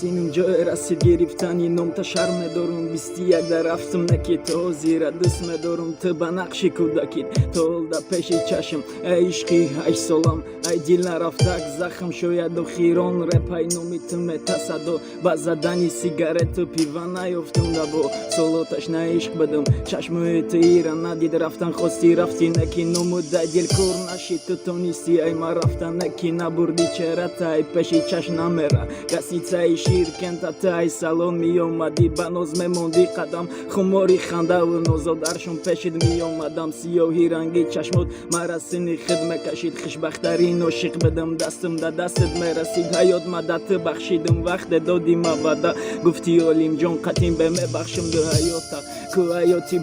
اینجا رسید گرفتن اینم تا شرم دارم 21 در رفتم نکی تو زیرا دسم دارم تو با نقشی کودکید تو دا پیش چشم ای عشقی ای سلام ای دل نرفتک زخم شاید و خیران رپای نمیتم تصدو با زدنی سیگارت و پیوان نیفتم دا با سلوتش نه عشق بدم چشمت ایران ندید رفتن خواستی رفتی نکی نمود دل کور نشی تو نیستی ای ما رفتن نکی نبردی چرا تای پیشی چشم نمیره کسی تای شیر کنتا تای سالن می اومدی بناز میموندی قدم خماری خنده و نوزادرشون پیشید می اومدم سیاهی رنگی چشمت مرا سنی خدمه کشید خوشبخترین عاشق بدم دستم دا دستت میرسید حیات مدت بخشیدم وقت دادی مبادا گفتی علیم جان قطیم به بخشم دو حیاتا که حیاتی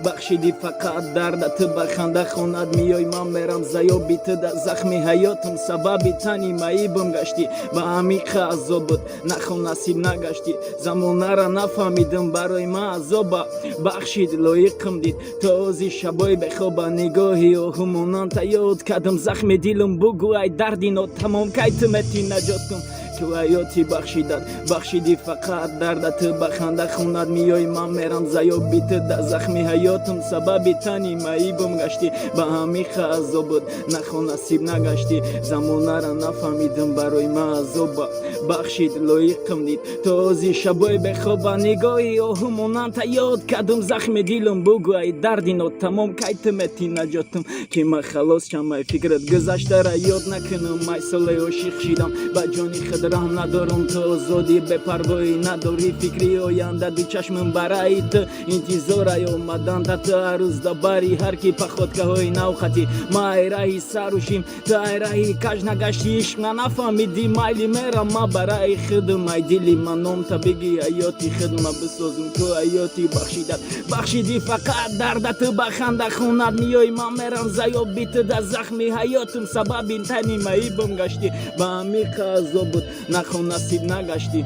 بخشیدی فقط دردت بخنده خوند میای من میرم زیا بیت دا زخمی حیاتم سببی تنی معیبم گشتی با عمیق عذاب بود نخون نصیب نگشتی زمانه را نفهمیدم برای من عذابا بخشید لایقم دید تازی شبای بخوابا نگاهی و همونان تا یاد کدم زخم دیلم بگو ای دردینو تمام کیتمتی نجاتم که حیاتی بخشیدی فقط دردت بخنده خوند میای من میرم زیا بیت دا زخمی حیاتم سببی تنی معیبم گشتی با عمیق عذاب بود نخون نصیب نگشتی زمانه را نفهمیدم برای من عذابا بخشید لایقم دید تازی شبای بخوابا نگاهی و همونان تا یاد کدم زخم دیلم بگو ای دردینو تمام کیتمتی نجاتم که من خلاص شم ای فکرت گذشته را یاد نکنم ای ساله عاشق شیدم با جانی خود راه ندارم تو آزادی به پروایی نداری فکری آینده دو چشمم برای تو انتظار اومدن تا تو هر روز دباری هر کی پخواد که های نو خطی ما ای راهی سروشیم تو ای راهی کج نگشتی عشق نفهمیدی مایلی میرم ما برای خودم ای دلی منم تا بگی حیاتی خودم بسازم تو حیاتی بخشیدی فقط دردت بخنده خوند میای من میرم زیا بیت دا زخمی حیاتم سببی تنی معیبم گشتی با عمیق عذاب بود نخون نصیب نگشتی